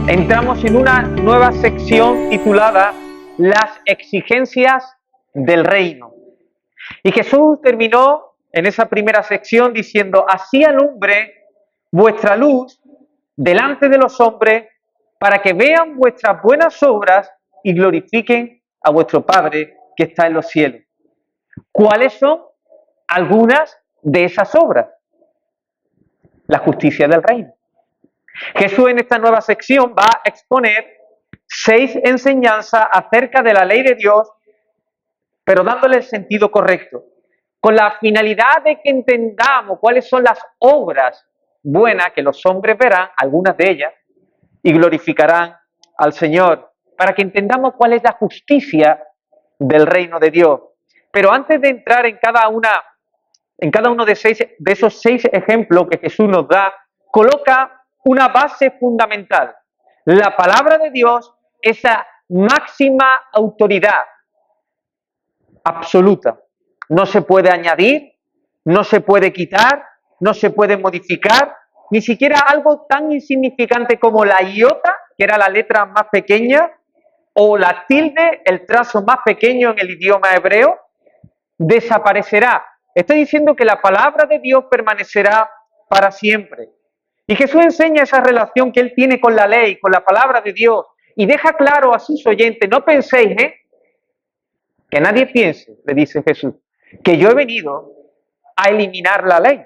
Entramos en una nueva sección titulada Las exigencias del reino. Y Jesús terminó en esa primera sección diciendo: así alumbre vuestra luz delante de los hombres, para que vean vuestras buenas obras y glorifiquen a vuestro Padre que está en los cielos. ¿Cuáles son algunas de esas obras? La justicia del reino. Jesús en esta nueva sección va a exponer 6 enseñanzas acerca de la ley de Dios, pero dándole el sentido correcto, con la finalidad de que entendamos cuáles son las obras buenas que los hombres verán, algunas de ellas, y glorificarán al Señor, para que entendamos cuál es la justicia del reino de Dios. Pero antes de entrar en cada uno de esos 6 ejemplos que Jesús nos da, coloca una base fundamental. La palabra de Dios, esa máxima autoridad absoluta. No se puede añadir, no se puede quitar, no se puede modificar, ni siquiera algo tan insignificante como la iota, que era la letra más pequeña, o la tilde, el trazo más pequeño en el idioma hebreo, desaparecerá. Estoy diciendo que la palabra de Dios permanecerá para siempre. Y Jesús enseña esa relación que Él tiene con la ley, con la palabra de Dios, y deja claro a sus oyentes: no penséis, que nadie piense, le dice Jesús, que yo he venido a eliminar la ley,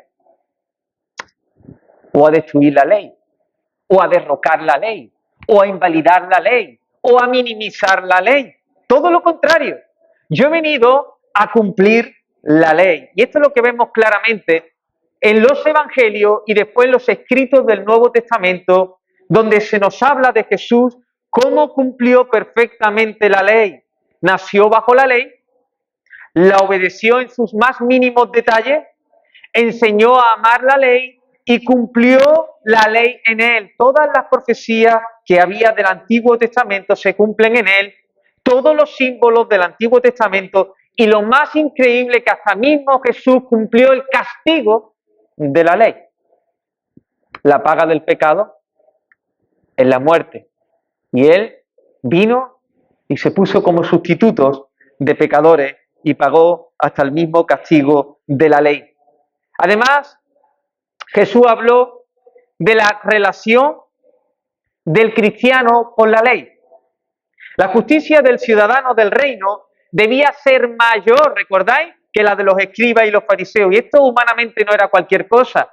o a destruir la ley, o a derrocar la ley, o a invalidar la ley, o a minimizar la ley. Todo lo contrario, yo he venido a cumplir la ley. Y esto es lo que vemos claramente en los evangelios y después en los escritos del Nuevo Testamento, donde se nos habla de Jesús, cómo cumplió perfectamente la ley. Nació bajo la ley, la obedeció en sus más mínimos detalles, enseñó a amar la ley y cumplió la ley en él. Todas las profecías que había del Antiguo Testamento se cumplen en él, todos los símbolos del Antiguo Testamento, y lo más increíble, que hasta mismo Jesús cumplió el castigo de la ley. La paga del pecado es la muerte, y él vino y se puso como sustitutos de pecadores y pagó hasta el mismo castigo de la ley. Además, Jesús habló de la relación del cristiano con la ley. La justicia del ciudadano del reino debía ser mayor, ¿recordáis?, que la de los escribas y los fariseos. Y esto humanamente no era cualquier cosa.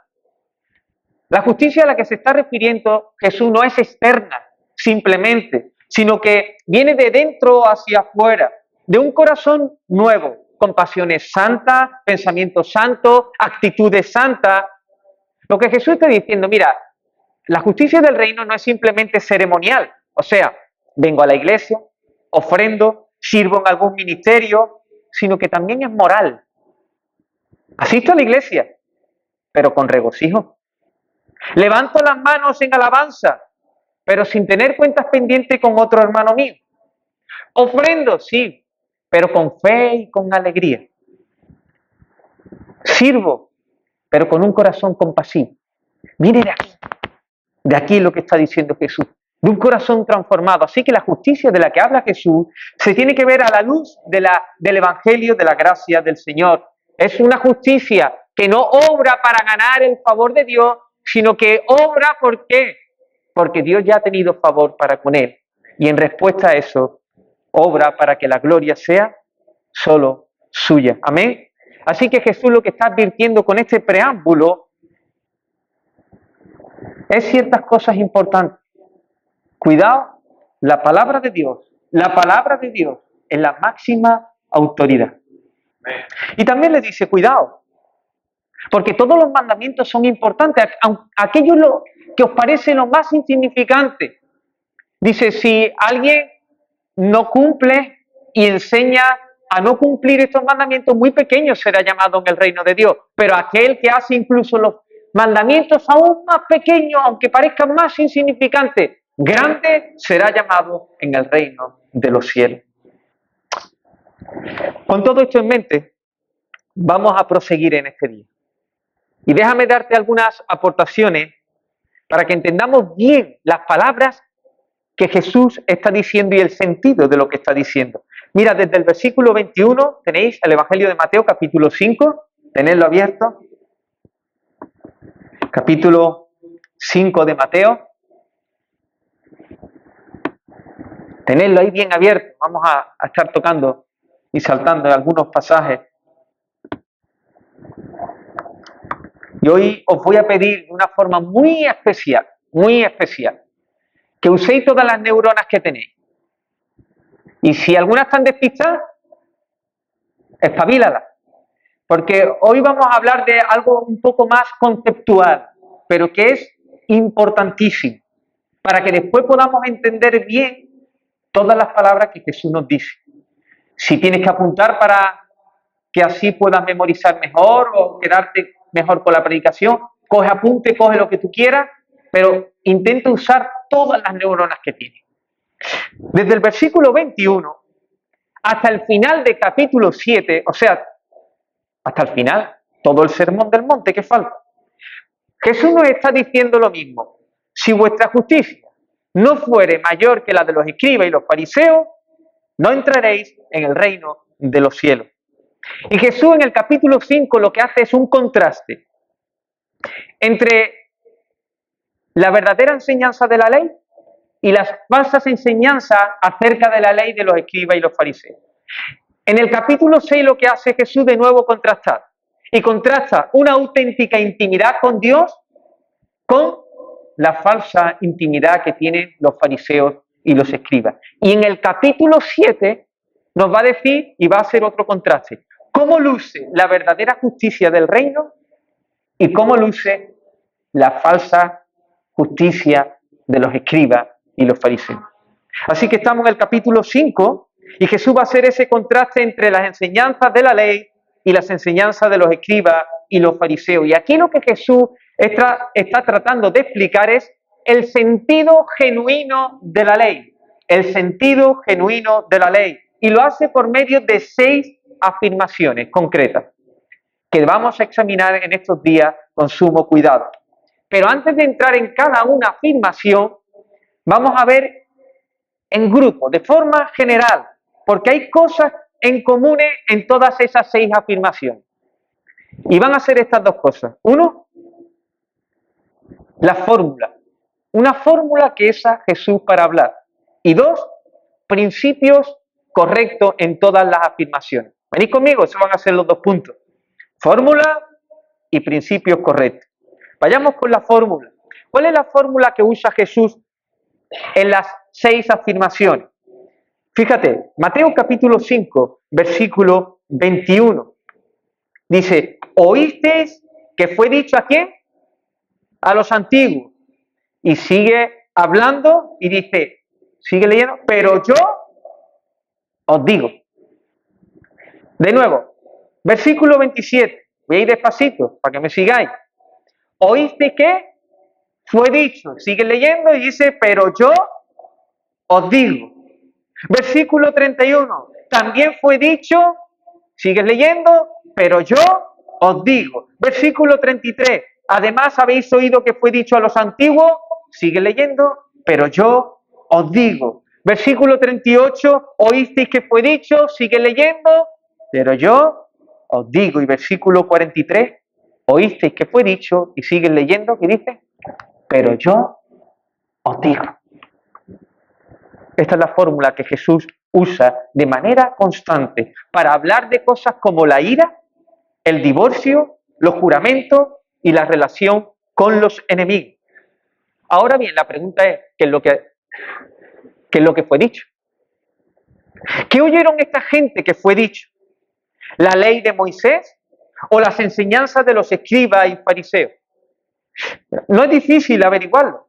La justicia a la que se está refiriendo Jesús no es externa, simplemente, sino que viene de dentro hacia afuera, de un corazón nuevo, con pasiones santas, pensamientos santos, actitudes santas. Lo que Jesús está diciendo: mira, la justicia del reino no es simplemente ceremonial, o sea, vengo a la iglesia, ofrendo, sirvo en algún ministerio, sino que también es moral. Asisto a la iglesia, pero con regocijo. Levanto las manos en alabanza, pero sin tener cuentas pendientes con otro hermano mío. Ofrendo, sí, pero con fe y con alegría. Sirvo, pero con un corazón compasivo. Mire de aquí lo que está diciendo Jesús, de un corazón transformado. Así que la justicia de la que habla Jesús se tiene que ver a la luz del Evangelio, de la gracia del Señor. Es una justicia que no obra para ganar el favor de Dios, sino que obra, ¿por qué? Porque Dios ya ha tenido favor para con él. Y en respuesta a eso, obra para que la gloria sea solo suya. Amén. Así que Jesús lo que está advirtiendo con este preámbulo es ciertas cosas importantes. Cuidado, la palabra de Dios es la máxima autoridad. Y también le dice: cuidado, porque todos los mandamientos son importantes, aquello que os parece lo más insignificante. Dice: si alguien no cumple y enseña a no cumplir estos mandamientos, muy pequeño será llamado en el reino de Dios. Pero aquel que hace incluso los mandamientos aún más pequeños, aunque parezcan más insignificantes, grande será llamado en el reino de los cielos. Con todo esto en mente, vamos a proseguir en este día. Y déjame darte algunas aportaciones para que entendamos bien las palabras que Jesús está diciendo y el sentido de lo que está diciendo. Mira, desde el versículo 21 tenéis el Evangelio de Mateo, capítulo 5, tenedlo abierto. Capítulo 5 de Mateo. Tenedlo ahí bien abierto. Vamos a estar tocando y saltando en algunos pasajes. Y hoy os voy a pedir de una forma muy especial, que uséis todas las neuronas que tenéis. Y si algunas están despistadas, espabilalas. Porque hoy vamos a hablar de algo un poco más conceptual, pero que es importantísimo, para que después podamos entender bien todas las palabras que Jesús nos dice. Si tienes que apuntar para que así puedas memorizar mejor o quedarte mejor con la predicación, coge apunte, coge lo que tú quieras, pero intenta usar todas las neuronas que tienes. Desde el versículo 21 hasta el final del capítulo 7, o sea, hasta el final, todo el sermón del monte que falta, Jesús nos está diciendo lo mismo. Si vuestra justicia no fuere mayor que la de los escribas y los fariseos, no entraréis en el reino de los cielos. Y Jesús en el capítulo 5 lo que hace es un contraste entre la verdadera enseñanza de la ley y las falsas enseñanzas acerca de la ley de los escribas y los fariseos. En el capítulo 6 lo que hace Jesús de nuevo contrastar, y contrasta una auténtica intimidad con Dios con la falsa intimidad que tienen los fariseos y los escribas. Y en el capítulo 7 nos va a decir, y va a hacer otro contraste, cómo luce la verdadera justicia del reino y cómo luce la falsa justicia de los escribas y los fariseos. Así que estamos en el capítulo 5 y Jesús va a hacer ese contraste entre las enseñanzas de la ley y las enseñanzas de los escribas y los fariseos. Y aquí lo que Jesús está tratando de explicar es el sentido genuino de la ley. El sentido genuino de la ley. Y lo hace por medio de 6 afirmaciones concretas que vamos a examinar en estos días con sumo cuidado. Pero antes de entrar en cada una afirmación, vamos a ver en grupo, de forma general, porque hay cosas en común en todas esas 6 afirmaciones. Y van a ser estas 2 cosas. 1, la fórmula. Una fórmula que usa Jesús para hablar. Y 2, principios correctos en todas las afirmaciones. Venid conmigo, esos van a ser los 2 puntos. Fórmula y principios correctos. Vayamos con la fórmula. ¿Cuál es la fórmula que usa Jesús en las 6 afirmaciones? Fíjate, Mateo capítulo 5, versículo 21. Dice, ¿oísteis que fue dicho a quién? A los antiguos. Y sigue hablando y dice, sigue leyendo, pero yo os digo. De nuevo, versículo 27. Voy a ir despacito para que me sigáis. ¿Oíste que fue dicho? Sigue leyendo y dice, pero yo os digo. Versículo 31. También fue dicho, sigues leyendo, pero yo os digo. Versículo 33. Además habéis oído que fue dicho a los antiguos, sigue leyendo, pero yo os digo. Versículo 38. Oísteis que fue dicho, sigue leyendo, pero yo os digo. Y versículo 43. Oísteis que fue dicho, y sigue leyendo, ¿qué dice? Pero yo os digo. Esta es la fórmula que Jesús usa de manera constante para hablar de cosas como la ira, el divorcio, los juramentos y la relación con los enemigos. Ahora bien, la pregunta es, ¿qué es lo que fue dicho? ¿Qué oyeron esta gente que fue dicho? ¿La ley de Moisés o las enseñanzas de los escribas y fariseos? No es difícil averiguarlo.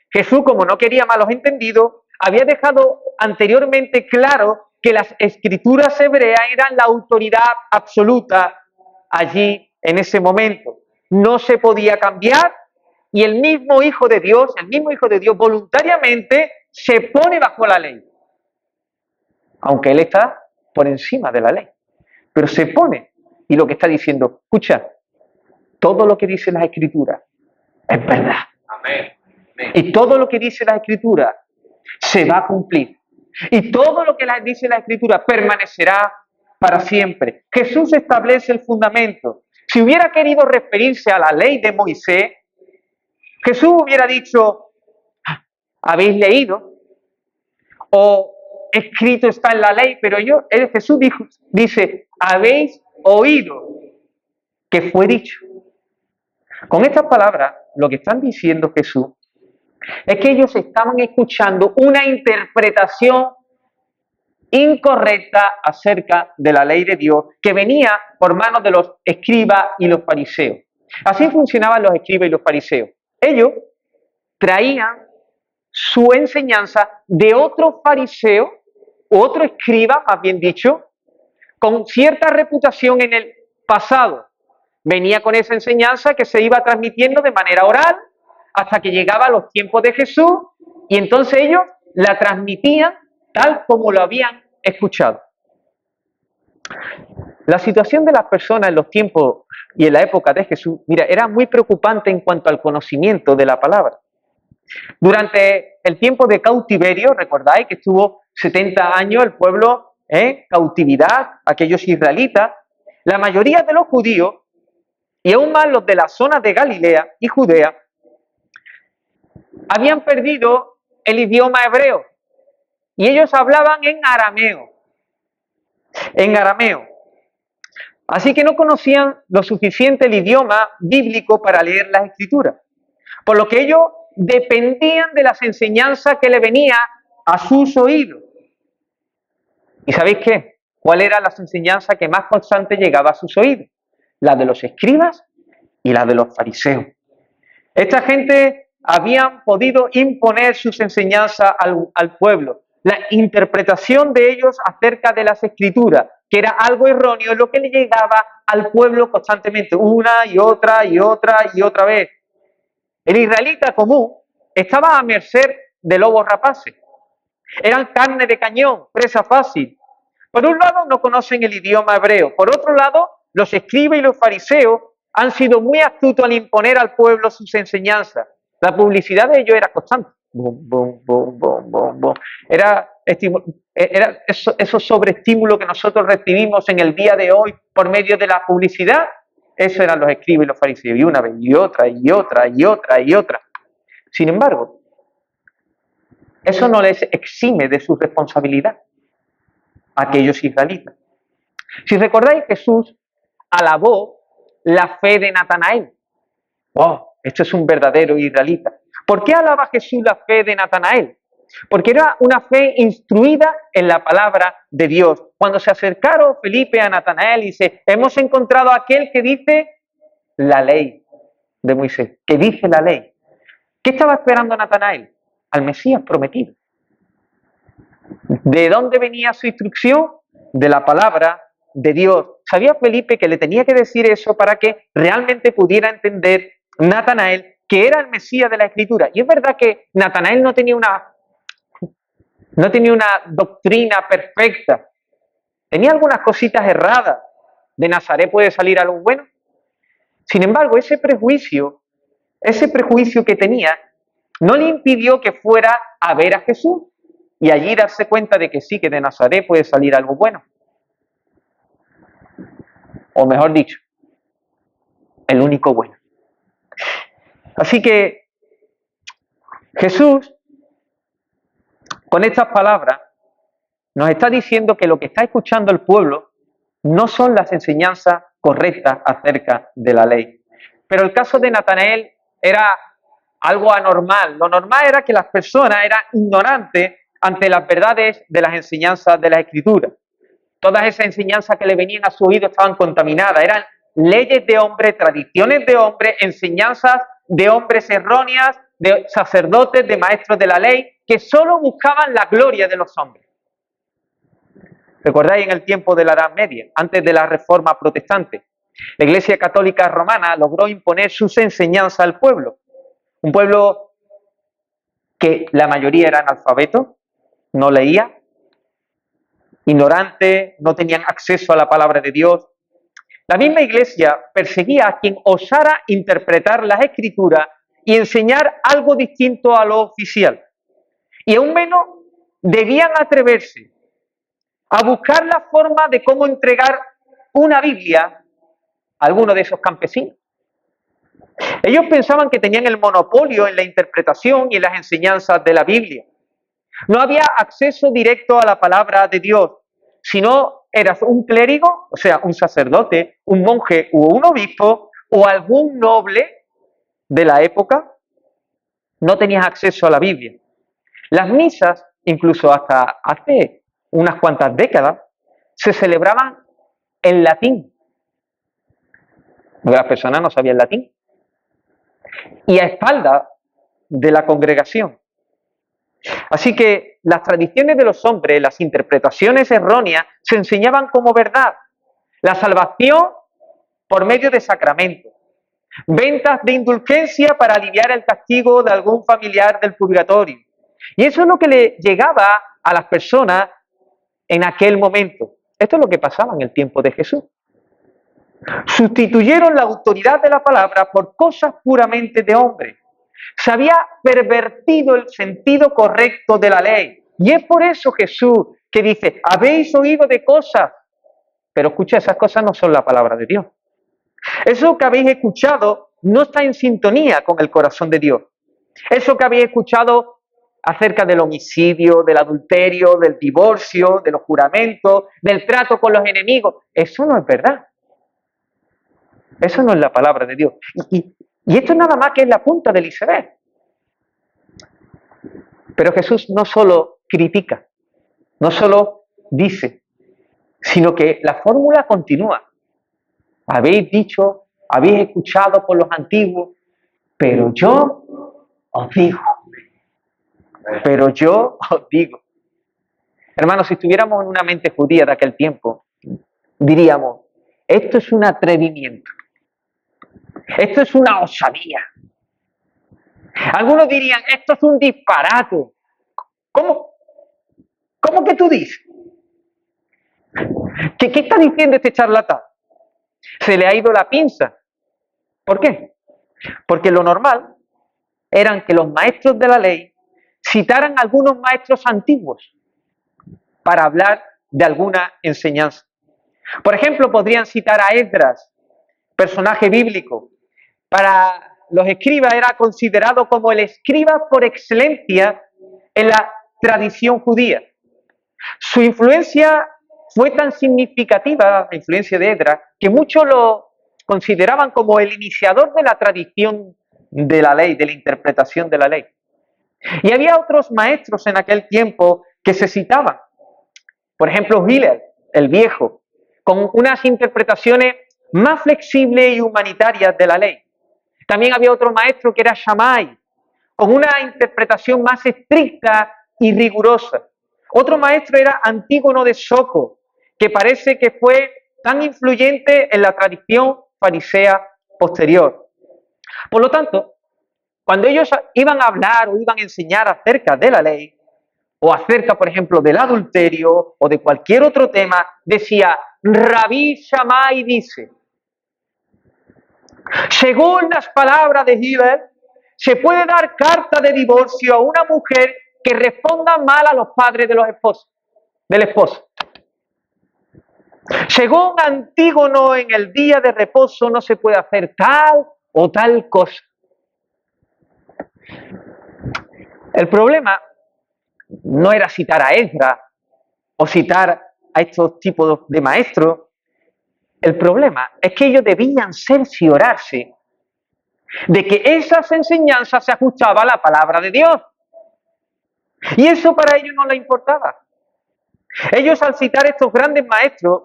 Jesús, como no quería malos entendidos, había dejado anteriormente claro que las escrituras hebreas eran la autoridad absoluta allí en ese momento. No se podía cambiar y el mismo Hijo de Dios voluntariamente se pone bajo la ley. Aunque Él está por encima de la ley. Pero se pone y lo que está diciendo, escucha, todo lo que dice las escrituras es verdad. Amén. Amén. Y todo lo que dice la escritura se va a cumplir. Y todo lo que dice la Escritura permanecerá para siempre. Jesús establece el fundamento. Si hubiera querido referirse a la ley de Moisés, Jesús hubiera dicho, ¿habéis leído? O escrito está en la ley, pero Jesús dice, ¿habéis oído que fue dicho? Con estas palabras, lo que están diciendo Jesús es que ellos estaban escuchando una interpretación incorrecta acerca de la ley de Dios que venía por manos de los escribas y los fariseos. Así funcionaban los escribas y los fariseos. Ellos traían su enseñanza de otro fariseo, otro escriba, más bien dicho, con cierta reputación en el pasado. Venía con esa enseñanza que se iba transmitiendo de manera oral hasta que llegaba a los tiempos de Jesús y entonces ellos la transmitían tal como lo habían escuchado. La situación de las personas en los tiempos y en la época de Jesús, mira, era muy preocupante en cuanto al conocimiento de la palabra. Durante el tiempo de cautiverio, recordáis que estuvo 70 años el pueblo en cautividad, aquellos israelitas, la mayoría de los judíos, y aún más los de la zona de Galilea y Judea, habían perdido el idioma hebreo y ellos hablaban en arameo. En arameo. Así que no conocían lo suficiente el idioma bíblico para leer las escrituras. Por lo que ellos dependían de las enseñanzas que le venía a sus oídos. ¿Y sabéis qué? ¿Cuál era las enseñanzas que más constante llegaba a sus oídos? La de los escribas y la de los fariseos. Esta gente habían podido imponer sus enseñanzas al pueblo. La interpretación de ellos acerca de las escrituras, que era algo erróneo, lo que le llegaba al pueblo constantemente, una y otra y otra y otra vez. El israelita común estaba a merced de lobos rapaces. Eran carne de cañón, presa fácil. Por un lado, no conocen el idioma hebreo. Por otro lado, los escribas y los fariseos han sido muy astutos al imponer al pueblo sus enseñanzas. La publicidad de ellos era constante. Bum, bum, bum, bum, bum, bum. Era esos sobreestímulos que nosotros recibimos en el día de hoy por medio de la publicidad. Eso eran los escribas y los fariseos. Y una vez, y otra, y otra, y otra, y otra. Sin embargo, eso no les exime de su responsabilidad a aquellos israelitas. Si recordáis, Jesús alabó la fe de Natanael. ¡Oh! Este es un verdadero israelita. ¿Por qué alaba Jesús la fe de Natanael? Porque era una fe instruida en la palabra de Dios. Cuando se acercaron Felipe a Natanael y dice, hemos encontrado a aquel que dice la ley de Moisés, que dice la ley. ¿Qué estaba esperando Natanael? Al Mesías prometido. ¿De dónde venía su instrucción? De la palabra de Dios. Sabía Felipe que le tenía que decir eso para que realmente pudiera entender Natanael que era el Mesías de la Escritura. Y es verdad que Natanael no tenía una doctrina perfecta. Tenía algunas cositas erradas. ¿De Nazaret puede salir algo bueno? Sin embargo, ese prejuicio que tenía no le impidió que fuera a ver a Jesús y allí darse cuenta de que sí, que de Nazaret puede salir algo bueno. O mejor dicho, el único bueno. Así que Jesús, con estas palabras, nos está diciendo que lo que está escuchando el pueblo no son las enseñanzas correctas acerca de la ley. Pero el caso de Natanael era algo anormal. Lo normal era que las personas eran ignorantes ante las verdades de las enseñanzas de la Escritura. Todas esas enseñanzas que le venían a su oído estaban contaminadas. Eran leyes de hombres, tradiciones de hombres, enseñanzas de hombres erróneas, de sacerdotes, de maestros de la ley, que solo buscaban la gloria de los hombres. ¿Recordáis en el tiempo de la Edad Media, antes de la Reforma Protestante? La Iglesia Católica Romana logró imponer sus enseñanzas al pueblo. Un pueblo que la mayoría eran analfabetos, no leía, ignorante, no tenían acceso a la palabra de Dios. La misma Iglesia perseguía a quien osara interpretar las Escrituras y enseñar algo distinto a lo oficial. Y aún menos debían atreverse a buscar la forma de cómo entregar una Biblia a alguno de esos campesinos. Ellos pensaban que tenían el monopolio en la interpretación y en las enseñanzas de la Biblia. No había acceso directo a la palabra de Dios. Si no eras un clérigo, o sea, un sacerdote, un monje o un obispo, o algún noble de la época, no tenías acceso a la Biblia. Las misas, incluso hasta hace unas cuantas décadas, se celebraban en latín. Las personas no sabían latín. Y a espaldas de la congregación. Así que las tradiciones de los hombres, las interpretaciones erróneas, se enseñaban como verdad. La salvación por medio de sacramentos. Ventas de indulgencia para aliviar el castigo de algún familiar del purgatorio. Y eso es lo que le llegaba a las personas en aquel momento. Esto es lo que pasaba en el tiempo de Jesús. Sustituyeron la autoridad de la palabra por cosas puramente de hombre. Se había pervertido el sentido correcto de la ley. Y es por eso Jesús que dice, habéis oído de cosas, pero escucha, esas cosas no son la palabra de Dios. Eso que habéis escuchado no está en sintonía con el corazón de Dios. Eso que habéis escuchado acerca del homicidio, del adulterio, del divorcio, de los juramentos, del trato con los enemigos, eso no es verdad. Eso no es la palabra de Dios. Y esto nada más que es la punta del iceberg. Pero Jesús no solo critica, no solo dice, sino que la fórmula continúa. Habéis dicho, habéis escuchado por los antiguos, pero yo os digo. Pero yo os digo. Hermanos, si estuviéramos en una mente judía de aquel tiempo, diríamos, esto es un atrevimiento. Esto es una osadía. Algunos dirían, esto es un disparate. ¿Cómo? ¿Cómo que tú dices? ¿Qué está diciendo este charlatán? Se le ha ido la pinza. ¿Por qué? Porque lo normal eran que los maestros de la ley citaran a algunos maestros antiguos para hablar de alguna enseñanza. Por ejemplo, podrían citar a Esdras, personaje bíblico. Para los escribas era considerado como el escriba por excelencia en la tradición judía. Su influencia fue tan significativa, la influencia de Esdras, que muchos lo consideraban como el iniciador de la tradición de la ley, de la interpretación de la ley. Y había otros maestros en aquel tiempo que se citaban. Por ejemplo, Hillel, el viejo, con unas interpretaciones más flexibles y humanitarias de la ley. También había otro maestro que era Shammai, con una interpretación más estricta y rigurosa. Otro maestro era Antígono de Soco, que parece que fue tan influyente en la tradición farisea posterior. Por lo tanto, cuando ellos iban a hablar o iban a enseñar acerca de la ley, o acerca, por ejemplo, del adulterio o de cualquier otro tema, decía, Rabí Shammai dice, según las palabras de Hillel, se puede dar carta de divorcio a una mujer que responda mal a los padres de los esposos, del esposo. Según Antígono, en el día de reposo no se puede hacer tal o tal cosa. El problema no era citar a Esdras o citar a estos tipos de maestros. El problema es que ellos debían cerciorarse de que esas enseñanzas se ajustaban a la palabra de Dios. Y eso para ellos no les importaba. Ellos, al citar a estos grandes maestros,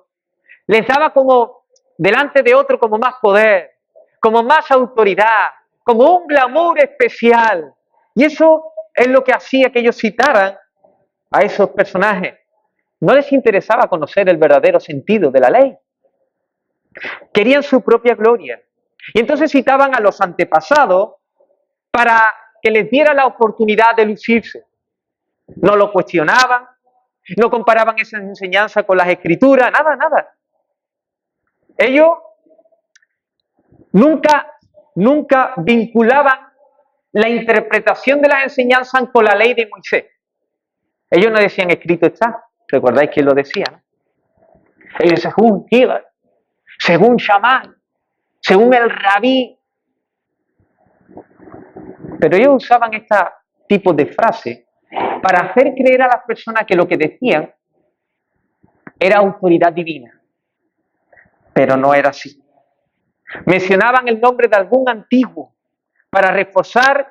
les daba como delante de otro como más poder, como más autoridad, como un glamour especial. Y eso es lo que hacía que ellos citaran a esos personajes. No les interesaba conocer el verdadero sentido de la ley. Querían su propia gloria. Y entonces citaban a los antepasados para que les diera la oportunidad de lucirse. No lo cuestionaban, no comparaban esa enseñanza con las escrituras, nada. Ellos nunca vinculaban la interpretación de las enseñanzas con la ley de Moisés. Ellos no decían escrito está. ¿Recordáis quién lo decía? ¿No? Ellos según Gilad, según Shammai, según el rabí. Pero ellos usaban este tipo de frase para hacer creer a las personas que lo que decían era autoridad divina. Pero no era así. Mencionaban el nombre de algún antiguo para reforzar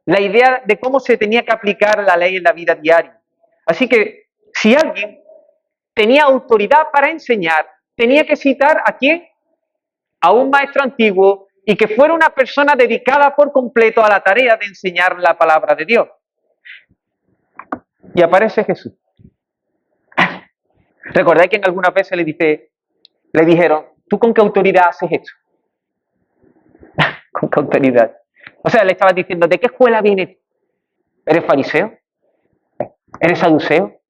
la idea de cómo se tenía que aplicar la ley en la vida diaria. Así que si alguien tenía autoridad para enseñar, tenía que citar ¿a quién? A un maestro antiguo y que fuera una persona dedicada por completo a la tarea de enseñar la palabra de Dios. Y aparece Jesús. ¿Recordáis que en algunas veces le dijeron, ¿tú con qué autoridad haces esto? ¿Con qué autoridad? O sea, le estaba diciendo, ¿de qué escuela vienes? ¿Eres fariseo? ¿Eres saduceo?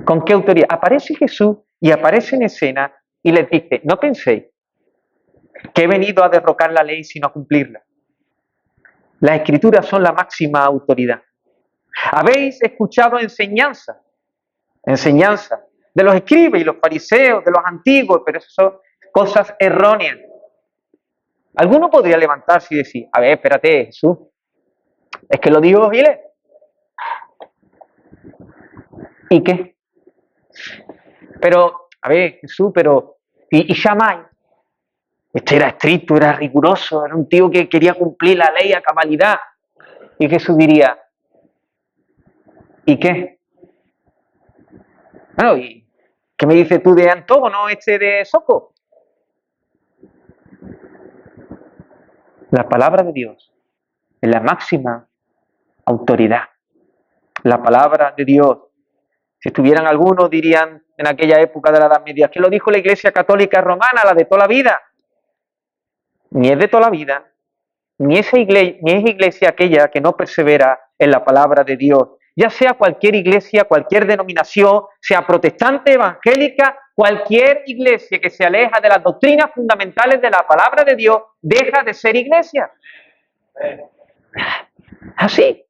¿Con qué autoridad? Aparece Jesús y aparece en escena y les dice, no penséis que he venido a derrocar la ley sino a cumplirla. Las escrituras son la máxima autoridad. Habéis escuchado enseñanza de los escribas y los fariseos, de los antiguos, pero eso son cosas erróneas. Alguno podría levantarse y decir, a ver, espérate, Jesús, es que lo dijo Giles. ¿Y qué? Pero, a ver, Jesús, pero, ¿y Shammai? Este era estricto, era riguroso, era un tío que quería cumplir la ley a cabalidad. Y Jesús diría, ¿y qué? Bueno, ¿y qué me dices tú de Antógono, este de Soco? La palabra de Dios es la máxima autoridad. La palabra de Dios. Si estuvieran algunos, dirían en aquella época de la Edad Media, ¿qué lo dijo la Iglesia Católica Romana, la de toda la vida? Ni es de toda la vida, ni es iglesia aquella que no persevera en la palabra de Dios. Ya sea cualquier iglesia, cualquier denominación, sea protestante, evangélica, cualquier iglesia que se aleja de las doctrinas fundamentales de la palabra de Dios, deja de ser iglesia. Así.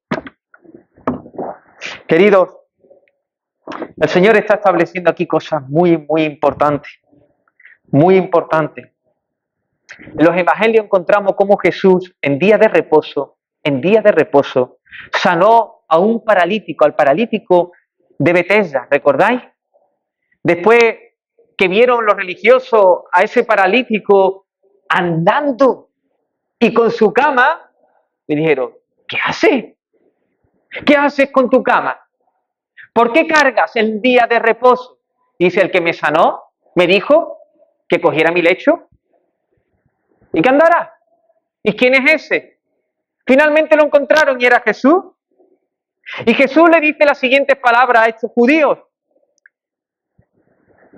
Queridos, el Señor está estableciendo aquí cosas muy, muy importantes. Muy importantes. En los evangelios encontramos cómo Jesús, en día de reposo, sanó a un paralítico, al paralítico de Betesda, ¿recordáis? Después que vieron los religiosos a ese paralítico andando y con su cama, le dijeron, ¿qué haces? ¿Qué haces con tu cama? ¿Por qué cargas el día de reposo? Dice, el que me sanó, me dijo que cogiera mi lecho y que andara. ¿Y quién es ese? Finalmente lo encontraron y era Jesús. Y Jesús le dice las siguientes palabras a estos judíos.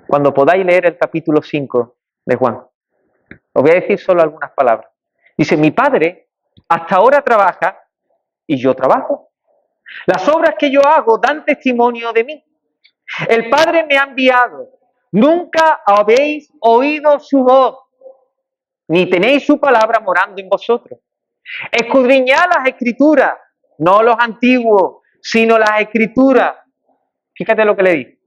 Cuando podáis leer el capítulo 5 de Juan, os voy a decir solo algunas palabras. Dice, mi Padre hasta ahora trabaja y yo trabajo. Las obras que yo hago dan testimonio de mí. El Padre me ha enviado. Nunca habéis oído su voz, ni tenéis su palabra morando en vosotros. Escudriñad las Escrituras, no los antiguos, sino las Escrituras. Fíjate lo que le di.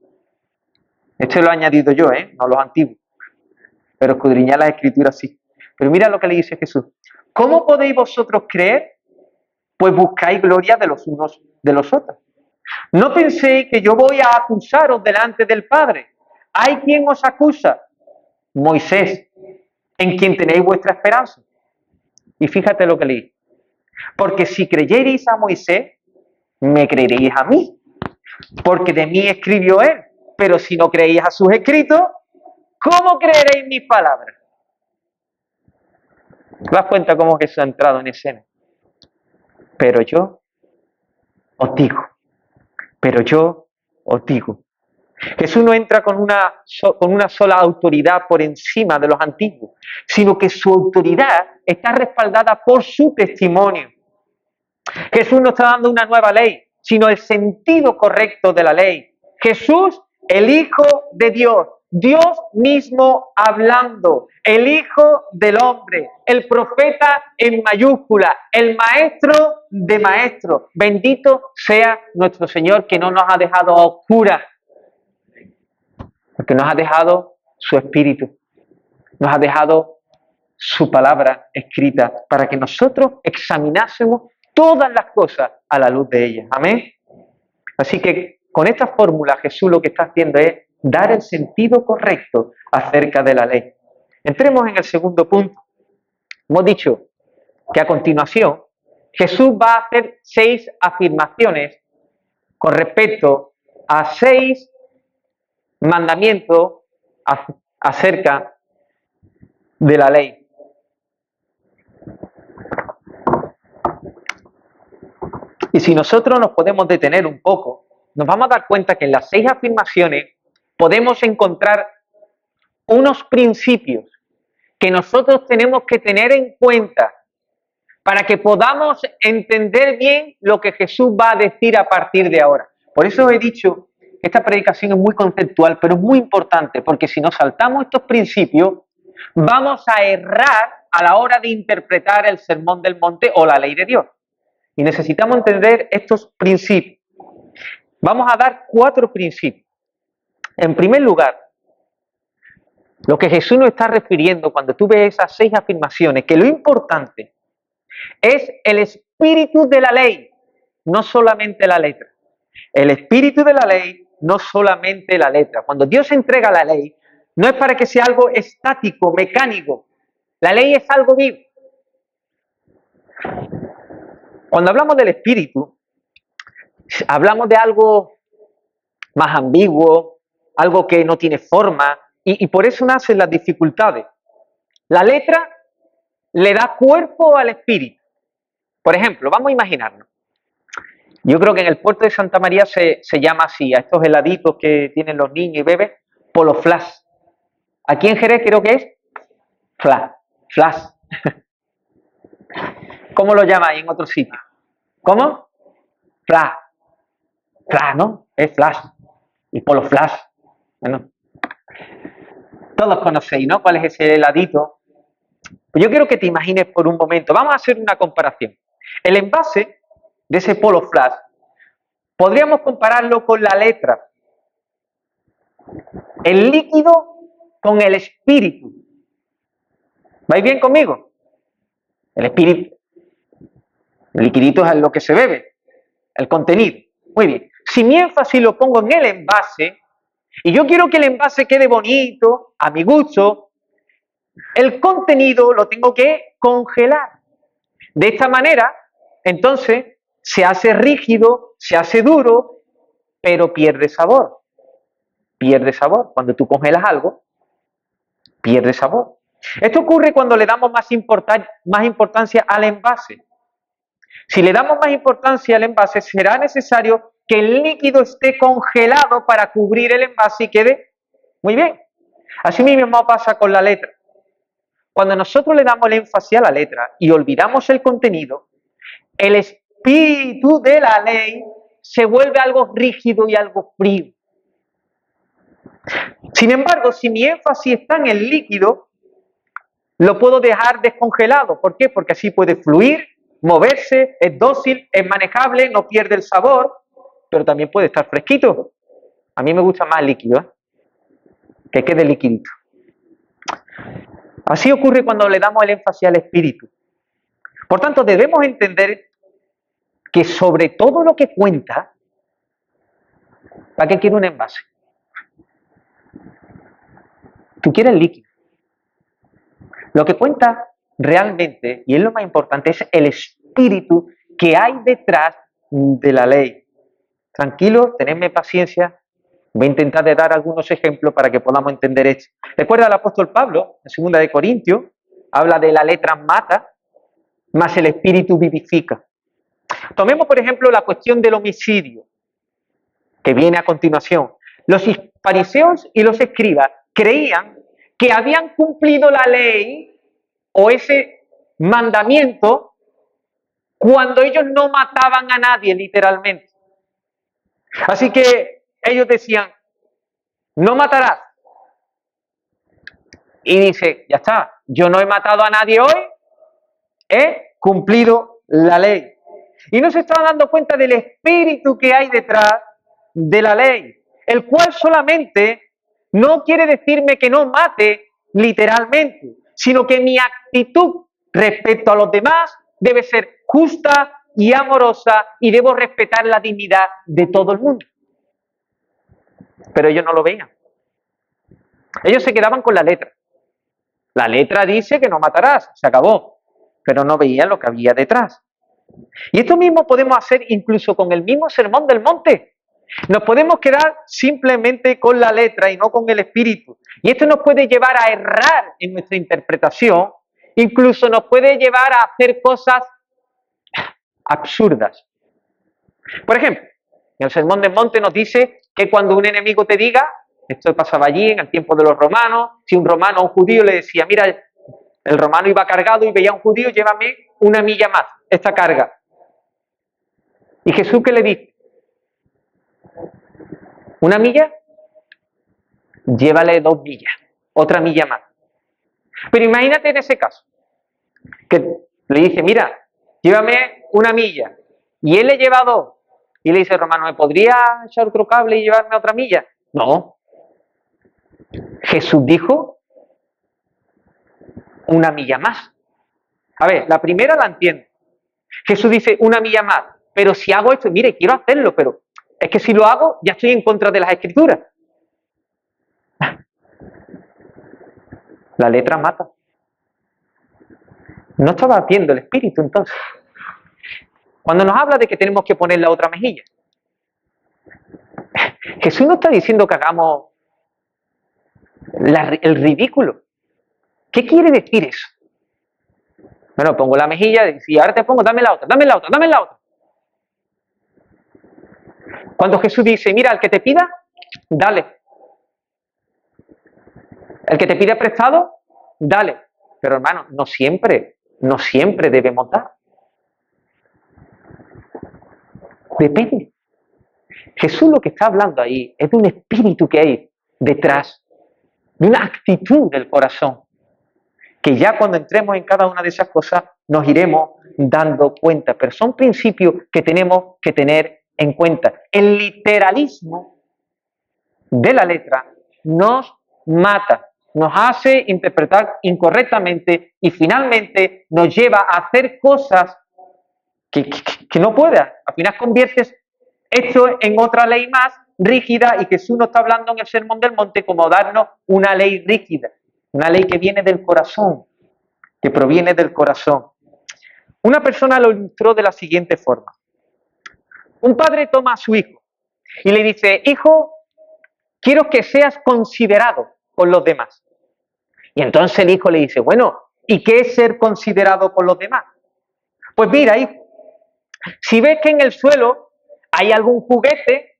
Esto lo he añadido yo, no los antiguos. Pero escudriñad las Escrituras sí. Pero mira lo que le dice Jesús. ¿Cómo podéis vosotros creer? Pues buscáis gloria de los unos de los otros. No penséis que yo voy a acusaros delante del Padre. ¿Hay quien os acusa? Moisés, en quien tenéis vuestra esperanza. Y fíjate lo que leí. Porque si creyereis a Moisés, me creeréis a mí. Porque de mí escribió él. Pero si no creéis a sus escritos, ¿cómo creeréis mis palabras? ¿Te das cuenta cómo Jesús ha entrado en escena? Pero yo os digo. Jesús no entra con una sola autoridad por encima de los antiguos, sino que su autoridad está respaldada por su testimonio. Jesús no está dando una nueva ley, sino el sentido correcto de la ley. Jesús, el Hijo de Dios, Dios mismo hablando, el Hijo del Hombre, el profeta en mayúscula, el maestro de maestros. Bendito sea nuestro Señor que no nos ha dejado a oscuras, porque nos ha dejado su Espíritu, nos ha dejado su palabra escrita para que nosotros examinásemos todas las cosas a la luz de ella. Amén. Así que con esta fórmula Jesús lo que está haciendo es dar el sentido correcto acerca de la ley. Entremos en el segundo punto. Hemos dicho que a continuación Jesús va a hacer 6 afirmaciones con respecto a 6 mandamientos acerca de la ley. Y si nosotros nos podemos detener un poco, nos vamos a dar cuenta que en las 6 afirmaciones podemos encontrar unos principios que nosotros tenemos que tener en cuenta para que podamos entender bien lo que Jesús va a decir a partir de ahora. Por eso he dicho que esta predicación es muy conceptual, pero es muy importante, porque si nos saltamos estos principios, vamos a errar a la hora de interpretar el Sermón del Monte o la ley de Dios. Y necesitamos entender estos principios. Vamos a dar 4 principios. En primer lugar, lo que Jesús nos está refiriendo cuando tú ves esas 6 afirmaciones, que lo importante es el espíritu de la ley, no solamente la letra. El espíritu de la ley, no solamente la letra. Cuando Dios entrega la ley, no es para que sea algo estático, mecánico. La ley es algo vivo. Cuando hablamos del espíritu, hablamos de algo más ambiguo, algo que no tiene forma, y por eso nacen las dificultades. La letra le da cuerpo al espíritu. Por ejemplo, vamos a imaginarnos. Yo creo que en el puerto de Santa María se llama así, a estos heladitos que tienen los niños y bebés, Polo Flash. Aquí en Jerez creo que es Flash. ¿Cómo lo llamáis en otro sitio? ¿Cómo? Flash, ¿no? Es Flash. Y Polo Flash. Bueno, todos conocéis, ¿no? ¿Cuál es ese heladito? Pues yo quiero que te imagines por un momento. Vamos a hacer una comparación. El envase de ese Polo Flash, podríamos compararlo con la letra. El líquido con el espíritu. ¿Vais bien conmigo? El espíritu. El liquidito es lo que se bebe. El contenido. Muy bien. Si mi énfasis lo pongo en el envase, y yo quiero que el envase quede bonito, a mi gusto, el contenido lo tengo que congelar. De esta manera, entonces, se hace rígido, se hace duro, pero pierde sabor. Pierde sabor. Cuando tú congelas algo, pierde sabor. Esto ocurre cuando le damos más importancia al envase. Si le damos más importancia al envase, será necesario que el líquido esté congelado para cubrir el envase y quede muy bien. Así mismo pasa con la letra. Cuando nosotros le damos el énfasis a la letra y olvidamos el contenido, el espíritu de la ley se vuelve algo rígido y algo frío. Sin embargo, si mi énfasis está en el líquido, lo puedo dejar descongelado. ¿Por qué? Porque así puede fluir, moverse, es dócil, es manejable, no pierde el sabor, pero también puede estar fresquito. A mí me gusta más líquido, que quede liquidito. Así ocurre cuando le damos el énfasis al espíritu. Por tanto, debemos entender que sobre todo lo que cuenta, ¿para qué quiere un envase? Tú quieres líquido. Lo que cuenta realmente, y es lo más importante, es el espíritu que hay detrás de la ley. Tranquilo, tenedme paciencia. Voy a intentar de dar algunos ejemplos para que podamos entender esto. Recuerda al apóstol Pablo, en 2 de Corintios, habla de la letra mata, más el espíritu vivifica. Tomemos, por ejemplo, la cuestión del homicidio, que viene a continuación. Los fariseos y los escribas creían que habían cumplido la ley o ese mandamiento cuando ellos no mataban a nadie, literalmente. Así que ellos decían, no matarás. y dice, ya está, yo no he matado a nadie hoy, he cumplido la ley. Y no se está dando cuenta del espíritu que hay detrás de la ley, el cual solamente no quiere decirme que no mate literalmente, sino que mi actitud respecto a los demás debe ser justa y amorosa y debo respetar la dignidad de todo el mundo. Pero ellos no lo veían. Ellos se quedaban con la letra. La letra dice que no matarás, se acabó, pero no veían lo que había detrás. Y esto mismo podemos hacer incluso con el mismo Sermón del Monte. Nos podemos quedar simplemente con la letra y no con el espíritu. Y esto nos puede llevar a errar en nuestra interpretación, incluso nos puede llevar a hacer cosas absurdas. Por ejemplo, en el Sermón del Monte nos dice que cuando un enemigo te diga, esto pasaba allí en el tiempo de los romanos, si un romano a un judío le decía, mira, el romano iba cargado y veía a un judío, llévame una milla más, esta carga. ¿Y Jesús qué le dice? ¿Una milla? Llévale 2 millas, otra milla más. Pero imagínate en ese caso, que le dice, mira, llévame una milla, y él le lleva 2, y le dice el romano, ¿me podría echar otro cable y llevarme otra milla? No. Jesús dijo, una milla más. A ver, la primera la entiendo. Jesús dice, una milla más, pero si hago esto, mire, quiero hacerlo, pero es que si lo hago, ya estoy en contra de las Escrituras. La letra mata. No estaba viendo el espíritu entonces. Cuando nos habla de que tenemos que poner la otra mejilla, Jesús no está diciendo que hagamos el ridículo. ¿Qué quiere decir eso? Bueno, pongo la mejilla y si ahora te pongo, dame la otra, dame la otra, dame la otra. Cuando Jesús dice, mira, el que te pida, dale. El que te pide prestado, dale. Pero hermano, no siempre debemos dar. Depende. Jesús lo que está hablando ahí es de un espíritu que hay detrás, de una actitud del corazón, que ya cuando entremos en cada una de esas cosas nos iremos dando cuenta, pero son principios que tenemos que tener en cuenta. El literalismo de la letra nos mata, nos hace interpretar incorrectamente y finalmente nos lleva a hacer cosas que no puedas. Al final conviertes esto en otra ley más rígida y Jesús nos está hablando en el Sermón del Monte como darnos una ley rígida, una ley que viene del corazón, que proviene del corazón. Una persona lo ilustró de la siguiente forma. Un padre toma a su hijo y le dice, hijo, quiero que seas considerado por los demás. Y entonces el hijo le dice, bueno, ¿y qué es ser considerado por los demás? Pues mira, hijo, si ves que en el suelo hay algún juguete,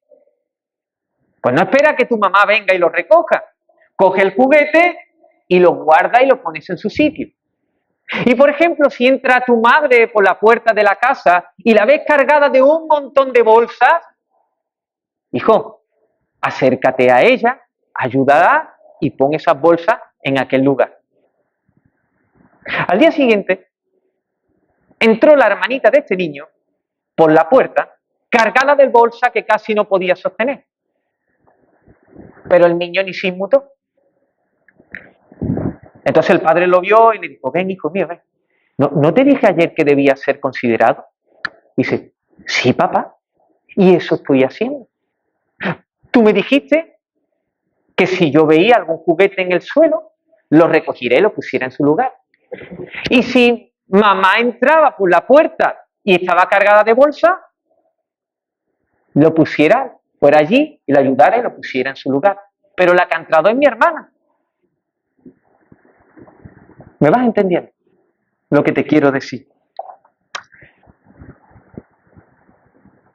pues no espera que tu mamá venga y lo recoja. Coge el juguete y lo guarda y lo pones en su sitio. Y por ejemplo, si entra tu madre por la puerta de la casa y la ves cargada de un montón de bolsas, hijo, acércate a ella, ayúdala y pon esas bolsas en aquel lugar. Al día siguiente, entró la hermanita de este niño por la puerta, cargada de bolsa que casi no podía sostener. Pero el niño ni se inmutó. Entonces el padre lo vio y le dijo, ven, hijo mío, ven. ¿No te dije ayer que debías ser considerado? Dice, sí, papá, y eso estoy haciendo. Tú me dijiste que si yo veía algún juguete en el suelo, lo recogiera y lo pusiera en su lugar. Y si mamá entraba por la puerta y estaba cargada de bolsa, lo pusiera por allí y la ayudara y lo pusiera en su lugar. Pero la que ha entrado es mi hermana. ¿Me vas entendiendo lo que te quiero decir?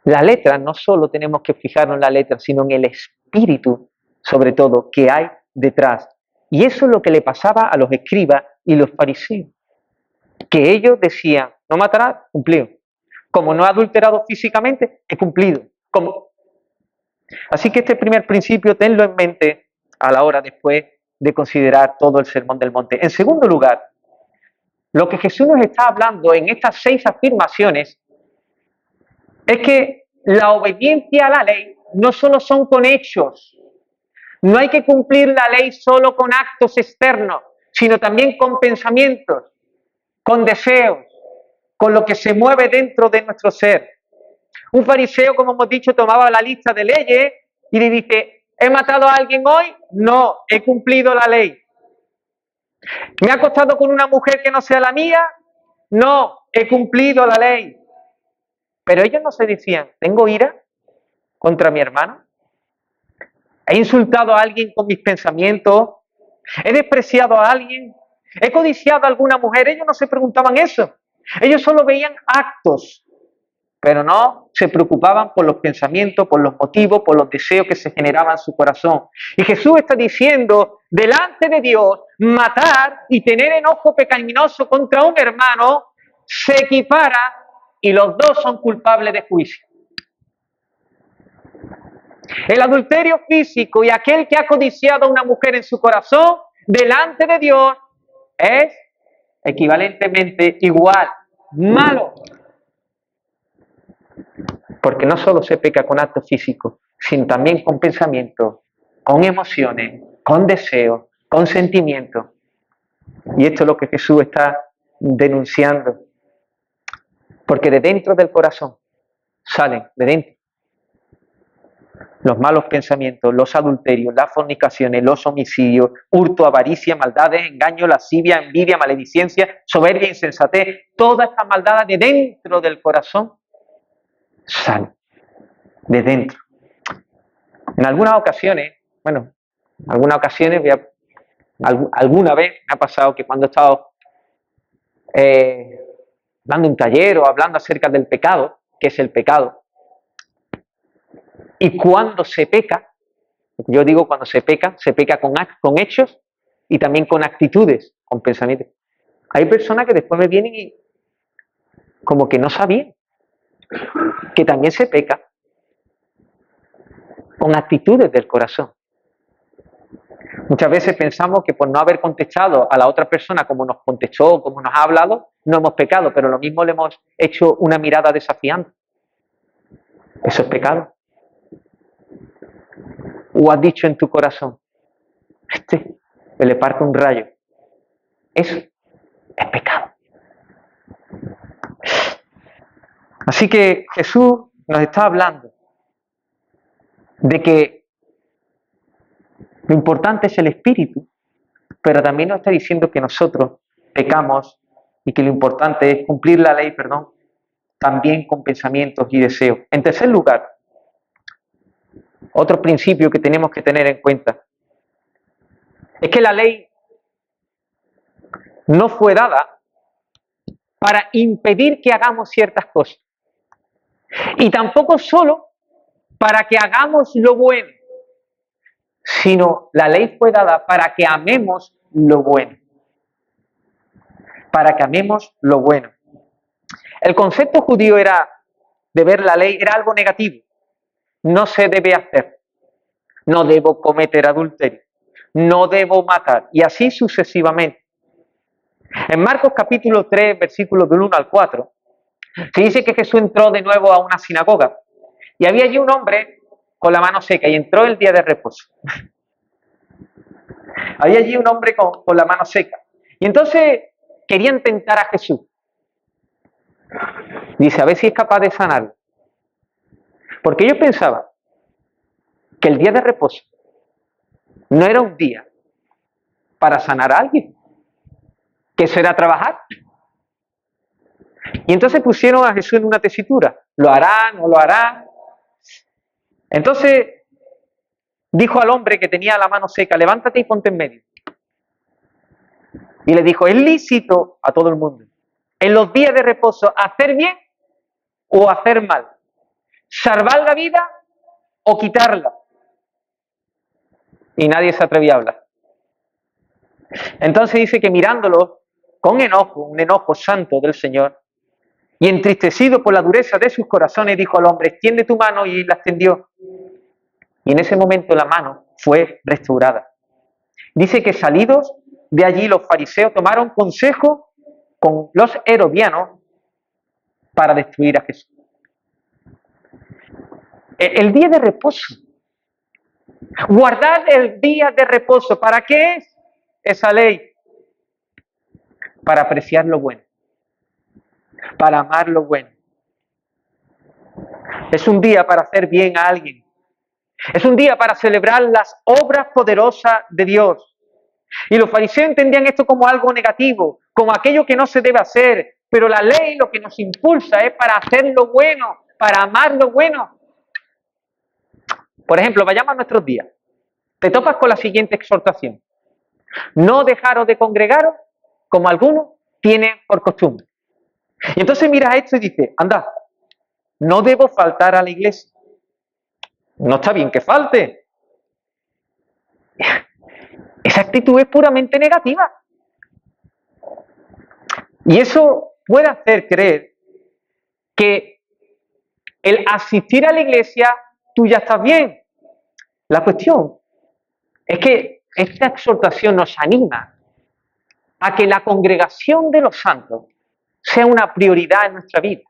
La letra, no solo tenemos que fijarnos en la letra, sino en el espíritu, sobre todo, que hay detrás. Y eso es lo que le pasaba a los escribas y los fariseos. Que ellos decían, no matarás, cumplido. Como no ha adulterado físicamente, he cumplido. Así que este primer principio tenlo en mente a la hora después de considerar todo el Sermón del Monte. En segundo lugar, lo que Jesús nos está hablando en estas 6 afirmaciones es que la obediencia a la ley no solo son con hechos, no hay que cumplir la ley solo con actos externos, sino también con pensamientos, con deseos, con lo que se mueve dentro de nuestro ser. Un fariseo, como hemos dicho, tomaba la lista de leyes y le dice, ¿he matado a alguien hoy? No, he cumplido la ley. ¿Me ha acostado con una mujer que no sea la mía? No, he cumplido la ley. Pero ellos no se decían, ¿tengo ira contra mi hermano? ¿He insultado a alguien con mis pensamientos? ¿He despreciado a alguien? ¿He codiciado a alguna mujer? Ellos no se preguntaban eso. Ellos solo veían actos, pero no se preocupaban por los pensamientos, por los motivos, por los deseos que se generaban en su corazón. Y Jesús está diciendo, delante de Dios, matar y tener enojo pecaminoso contra un hermano se equipara y los dos son culpables de juicio. El adulterio físico y aquel que ha codiciado a una mujer en su corazón, delante de Dios, es equivalentemente igual, malo. Porque no solo se peca con actos físicos, sino también con pensamientos, con emociones, con deseos, con sentimientos. Y esto es lo que Jesús está denunciando. Porque de dentro del corazón salen, de dentro, los malos pensamientos, los adulterios, las fornicaciones, los homicidios, hurto, avaricia, maldades, engaño, lascivia, envidia, maledicencia, soberbia, insensatez. Todas estas maldades de dentro del corazón salen, de dentro. En algunas ocasiones, alguna vez me ha pasado que cuando he estado dando un taller o hablando acerca del pecado, que es el pecado, y cuando se peca, yo digo cuando se peca con hechos y también con actitudes, con pensamientos. Hay personas que después me vienen y como que no sabían que también se peca con actitudes del corazón. Muchas veces pensamos que por no haber contestado a la otra persona como nos contestó, como nos ha hablado, no hemos pecado, pero lo mismo le hemos hecho una mirada desafiante. Eso es pecado. O has dicho en tu corazón, que le parte un rayo. Eso es pecado. Así que Jesús nos está hablando de que lo importante es el espíritu, pero también nos está diciendo que nosotros pecamos y que lo importante es cumplir la ley, también con pensamientos y deseos. En tercer lugar, otro principio que tenemos que tener en cuenta es que la ley no fue dada para impedir que hagamos ciertas cosas y tampoco solo para que hagamos lo bueno, sino la ley fue dada para que amemos lo bueno. Para que amemos lo bueno. El concepto judío de ver la ley era algo negativo. No se debe hacer. No debo cometer adulterio. No debo matar. Y así sucesivamente. En Marcos capítulo 3, versículos del 1 al 4, se dice que Jesús entró de nuevo a una sinagoga. Y había allí un hombre con la mano seca y entró el día de reposo. Había allí un hombre con la mano seca. Y entonces querían tentar a Jesús. Dice, a ver si es capaz de sanarlo. Porque ellos pensaban que el día de reposo no era un día para sanar a alguien, que eso era trabajar. Y entonces pusieron a Jesús en una tesitura. ¿Lo hará? ¿No lo hará? Entonces dijo al hombre que tenía la mano seca, levántate y ponte en medio. Y le dijo, es lícito a todo el mundo, en los días de reposo, hacer bien o hacer mal, salvar la vida o quitarla. Y nadie se atrevía a hablar. Entonces dice que mirándolo con enojo, un enojo santo del Señor, y entristecido por la dureza de sus corazones, dijo al hombre, extiende tu mano, y la extendió. Y en ese momento la mano fue restaurada. Dice que salidos de allí los fariseos tomaron consejo con los herodianos para destruir a Jesús. El día de reposo. Guardad el día de reposo. ¿Para qué es esa ley? Para apreciar lo bueno. Para amar lo bueno. Es un día para hacer bien a alguien. Es un día para celebrar las obras poderosas de Dios. Y los fariseos entendían esto como algo negativo, como aquello que no se debe hacer. Pero la ley lo que nos impulsa es para hacer lo bueno, para amar lo bueno. Por ejemplo, vayamos a nuestros días. Te topas con la siguiente exhortación. No dejaros de congregaros como algunos tienen por costumbre. Y entonces miras esto y dices, anda, no debo faltar a la iglesia. No está bien que falte. Esa actitud es puramente negativa. Y eso puede hacer creer que el asistir a la iglesia, tú ya estás bien. La cuestión es que esta exhortación nos anima a que la congregación de los santos sea una prioridad en nuestra vida.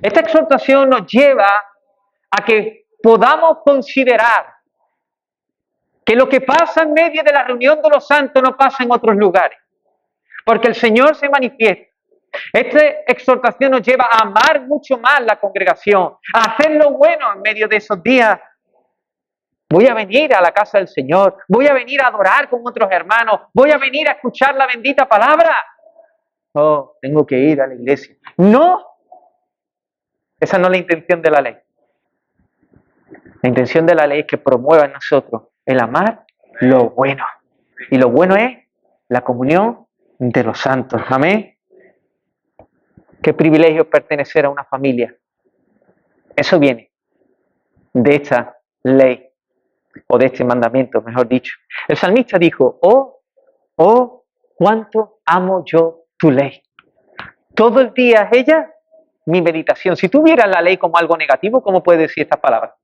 Esta exhortación nos lleva a que podamos considerar que lo que pasa en medio de la reunión de los santos no pasa en otros lugares, porque el Señor se manifiesta. Esta exhortación nos lleva a amar mucho más la congregación, a hacer lo bueno en medio de esos días. Voy a venir a la casa del Señor, voy a venir a adorar con otros hermanos, voy a venir a escuchar la bendita palabra. Oh, tengo que ir a la iglesia. No, esa no es la intención de la ley. La intención de la ley es que promueva en nosotros el amar lo bueno. Y lo bueno es la comunión de los santos. Amén. Qué privilegio pertenecer a una familia. Eso viene de esta ley, o de este mandamiento, mejor dicho. El salmista dijo, oh, cuánto amo yo tu ley. Todo el día es ella mi meditación. Si tú vieras la ley como algo negativo, ¿cómo puedes decir estas palabras?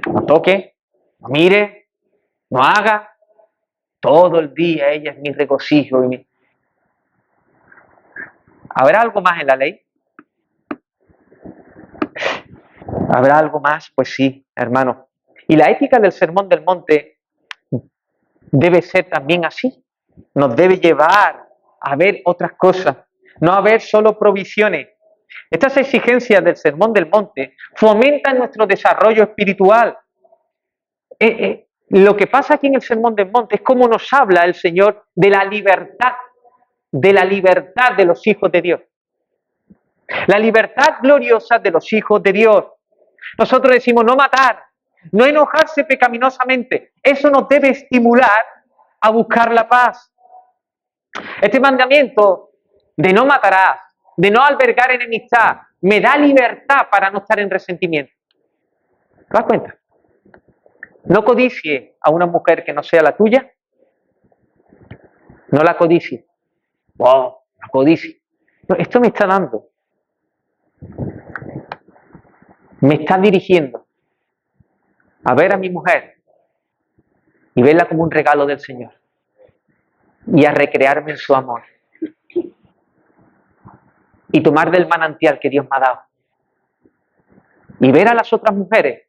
No toque, no mire, no haga. Todo el día ella es mi regocijo. ¿Habrá algo más en la ley? ¿Habrá algo más? Pues sí, hermano. Y la ética del Sermón del Monte debe ser también así. Nos debe llevar a ver otras cosas, no a ver solo provisiones. Estas exigencias del Sermón del Monte fomentan nuestro desarrollo espiritual. Lo que pasa aquí en el Sermón del Monte es cómo nos habla el Señor de la libertad de los hijos de Dios. La libertad gloriosa de los hijos de Dios. Nosotros decimos no matar, no enojarse pecaminosamente. Eso nos debe estimular a buscar la paz. Este mandamiento de no matarás, de no albergar enemistad, me da libertad para no estar en resentimiento. ¿Te das cuenta? No codicies a una mujer que no sea la tuya. No la codicies. Wow, la codicia. No, esto me está dando. Me está dirigiendo a ver a mi mujer y verla como un regalo del Señor y a recrearme en su amor y tomar del manantial que Dios me ha dado y ver a las otras mujeres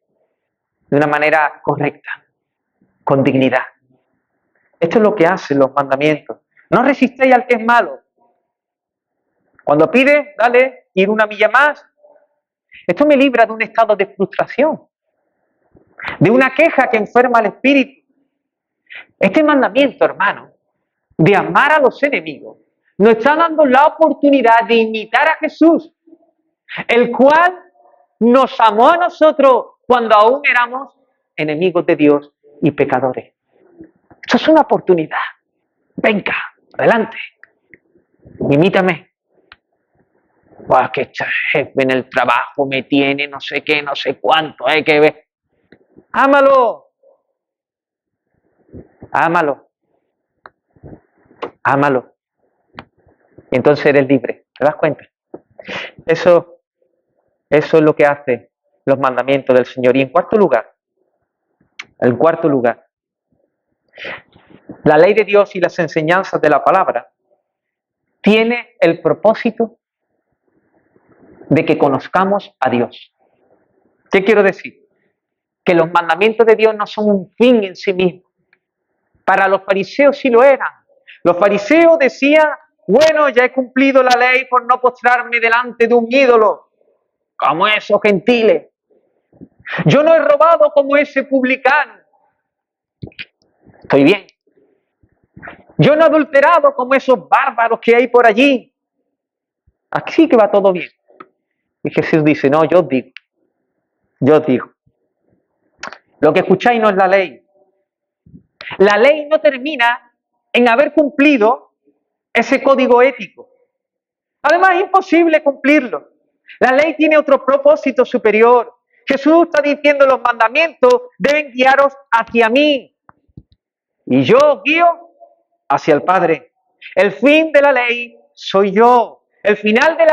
de una manera correcta, con dignidad. Esto es lo que hacen los mandamientos. No resistáis al que es malo. Cuando pide, dale, ir una milla más. Esto me libra de un estado de frustración, de una queja que enferma al espíritu. Este mandamiento, hermano, de amar a los enemigos, nos está dando la oportunidad de imitar a Jesús, el cual nos amó a nosotros cuando aún éramos enemigos de Dios y pecadores. Esto es una oportunidad. Venga, adelante. Imítame. Buah, que este jefe en el trabajo me tiene no sé qué, no sé cuánto, que ver. Ámalo. Ámalo. Ámalo. Y entonces eres libre. ¿Te das cuenta? Eso es lo que hace los mandamientos del Señor. Y en cuarto lugar, En cuarto lugar, la ley de Dios y las enseñanzas de la palabra tiene el propósito de que conozcamos a Dios. ¿Qué quiero decir? Que los mandamientos de Dios no son un fin en sí mismo. Para los fariseos sí lo eran. Los fariseos decían, bueno, ya he cumplido la ley por no postrarme delante de un ídolo, como esos gentiles. Yo no he robado como ese publicano. Estoy bien. Yo no he adulterado como esos bárbaros que hay por allí. Así que va todo bien. Y Jesús dice, no, yo os digo. Lo que escucháis no es la ley. La ley no termina en haber cumplido ese código ético. Además, es imposible cumplirlo. La ley tiene otro propósito superior. Jesús está diciendo, los mandamientos deben guiaros hacia mí. Y yo os guío hacia el Padre. El fin de la ley soy yo. En el final de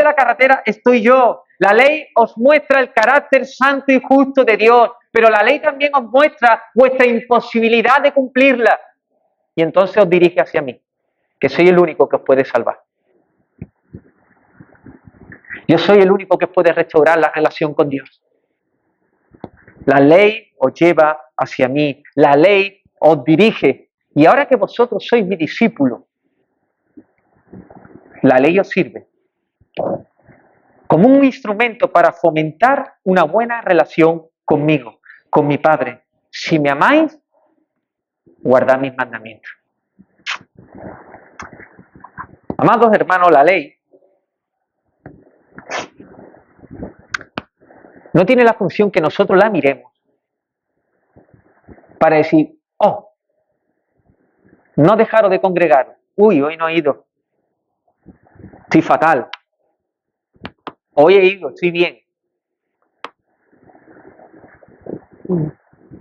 la carretera estoy yo. La ley os muestra el carácter santo y justo de Dios, pero la ley también os muestra vuestra imposibilidad de cumplirla. Y entonces os dirige hacia mí, que soy el único que os puede salvar. Yo soy el único que puede restaurar la relación con Dios. La ley os lleva hacia mí, la ley os dirige. Y ahora que vosotros sois mi discípulo, la ley os sirve como un instrumento para fomentar una buena relación conmigo, con mi Padre. Si me amáis, guardad mis mandamientos. Amados hermanos, la ley no tiene la función que nosotros la miremos para decir, oh, no dejaros de congregar. Uy, hoy no he ido. Estoy fatal. Hoy he ido, estoy bien.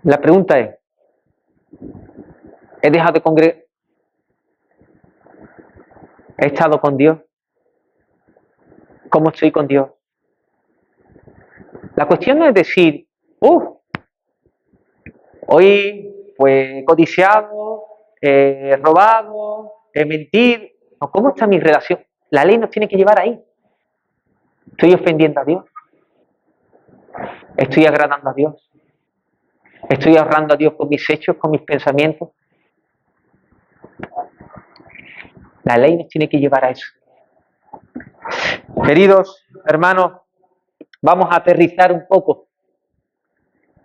La pregunta es, ¿he dejado de congregar? ¿He estado con Dios? ¿Cómo estoy con Dios? La cuestión no es decir, hoy pues he codiciado, he robado, he mentido. No, ¿cómo está mi relación? La ley nos tiene que llevar ahí. ¿Estoy ofendiendo a Dios? ¿Estoy agradando a Dios? ¿Estoy honrando a Dios con mis hechos, con mis pensamientos? La ley nos tiene que llevar a eso. Queridos hermanos, vamos a aterrizar un poco